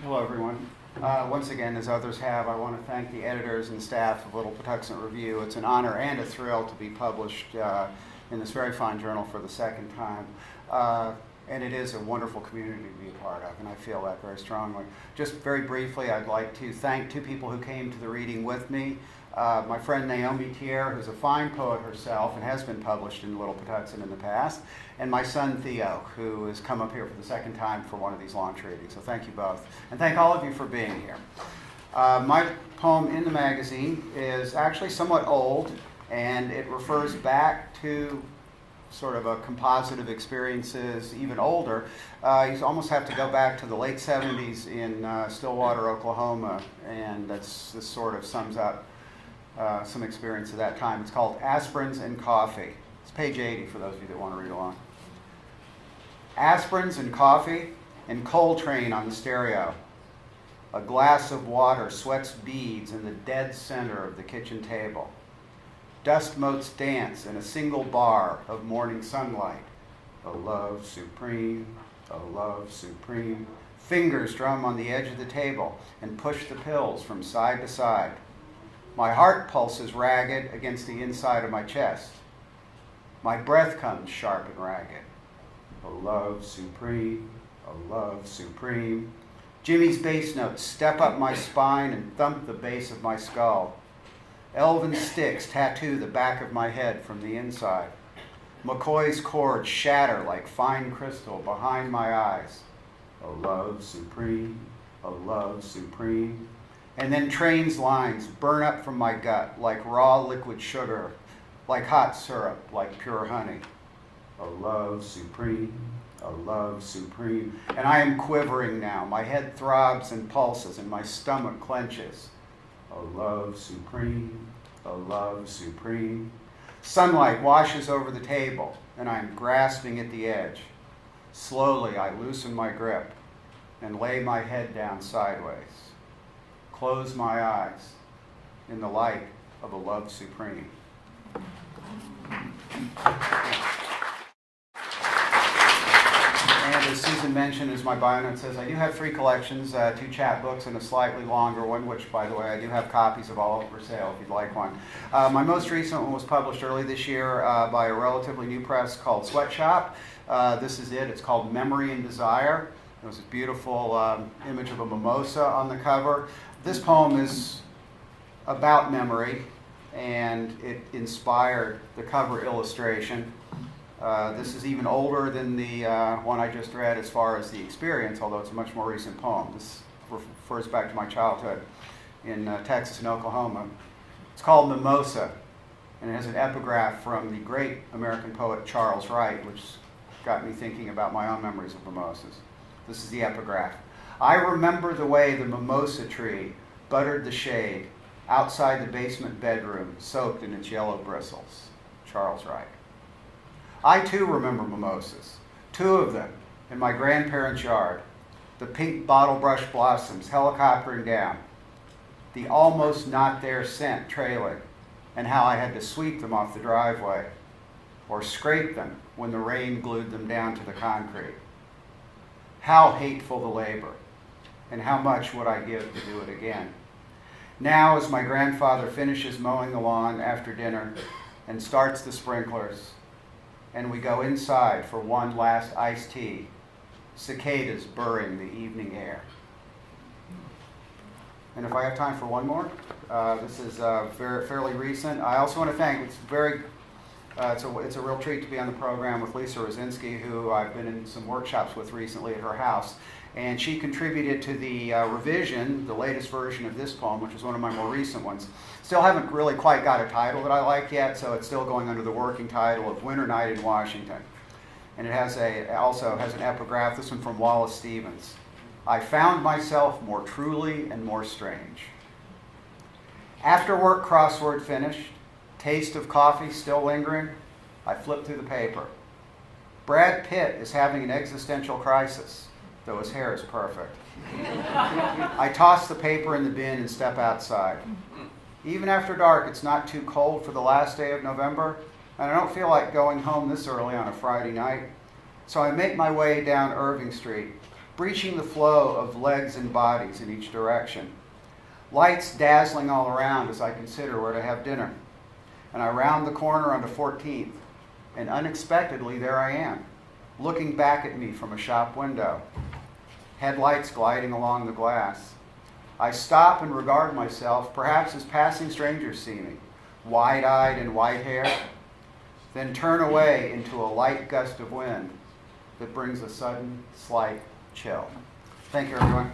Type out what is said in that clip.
Hello, everyone. Once again, as others have, I want to thank the editors and staff of Little Patuxent Review. It's an honor and a thrill to be published in this very fine journal for the second time. And it is a wonderful community to be a part of, and I feel that very strongly. Just very briefly, I'd like to thank two people who came to the reading with me. My friend Naomi Thier, who's a fine poet herself and has been published in Little Patuxent in the past, and my son Theo, who has come up here for the second time for one of these launch readings. So thank you both. And thank all of you for being here. My poem in the magazine is actually somewhat old, and it refers back to sort of a composite of experiences even older. You almost have to go back to the late 70s in Stillwater, Oklahoma, and this sort of sums up some experience at that time. It's called Aspirins and Coffee. It's page 80 for those of you that want to read along. Aspirins and coffee and Coltrane on the stereo. A glass of water sweats beads in the dead center of the kitchen table. Dust motes dance in a single bar of morning sunlight. A love supreme, a love supreme. Fingers drum on the edge of the table and push the pills from side to side. My heart pulses ragged against the inside of my chest. My breath comes sharp and ragged. A love supreme, a love supreme. Jimmy's bass notes step up my spine and thump the base of my skull. Elven sticks tattoo the back of my head from the inside. McCoy's chords shatter like fine crystal behind my eyes. A love supreme, a love supreme. And then Train's lines burn up from my gut like raw liquid sugar, like hot syrup, like pure honey. A love supreme, a love supreme. And I am quivering now. My head throbs and pulses and my stomach clenches. A love supreme, a love supreme. Sunlight washes over the table, and I'm grasping at the edge. Slowly, I loosen my grip and lay my head down sideways. Close my eyes in the light of a love supreme. And as Susan mentioned, as my bio note says, I do have 3 collections, 2 chapbooks and a slightly longer one, which, by the way, I do have copies of all for sale if you'd like one. My most recent one was published early this year by a relatively new press called Sweatshop. This is it. It's called Memory and Desire. There's a beautiful image of a mimosa on the cover. This poem is about memory, and it inspired the cover illustration. This is even older than the one I just read as far as the experience, although it's a much more recent poem. This refers back to my childhood in Texas and Oklahoma. It's called Mimosa, and it has an epigraph from the great American poet Charles Wright, which got me thinking about my own memories of mimosas. This is the epigraph. I remember the way the mimosa tree buttered the shade outside the basement bedroom, soaked in its yellow bristles. Charles Wright. I too remember mimosas, 2 of them in my grandparents' yard, the pink bottle brush blossoms helicoptering down, the almost not there scent trailing, and how I had to sweep them off the driveway or scrape them when the rain glued them down to the concrete. How hateful the labor, and how much would I give to do it again? Now, as my grandfather finishes mowing the lawn after dinner and starts the sprinklers, and we go inside for one last iced tea, cicadas burring the evening air. And if I have time for one more, this is fairly recent. I also want to thank, it's a real treat to be on the program with Lisa Rosinski, who I've been in some workshops with recently at her house. And she contributed to the revision, the latest version of this poem, which is one of my more recent ones. Still haven't really quite got a title that I like yet, so it's still going under the working title of Winter Night in Washington. And it also has an epigraph, this one from Wallace Stevens. I found myself more truly and more strange. After work crossword finished, taste of coffee still lingering, I flipped through the paper. Brad Pitt is having an existential crisis, though his hair is perfect. I toss the paper in the bin and step outside. Even after dark, it's not too cold for the last day of November, and I don't feel like going home this early on a Friday night. So I make my way down Irving Street breaching the flow of legs and bodies in each direction. Lights dazzling all around as I consider where to have dinner. And I round the corner onto 14th, and unexpectedly there I am, looking back at me from a shop window. Headlights gliding along the glass. I stop and regard myself, perhaps as passing strangers see me, wide-eyed and white-haired, then turn away into a light gust of wind that brings a sudden, slight chill. Thank you, everyone.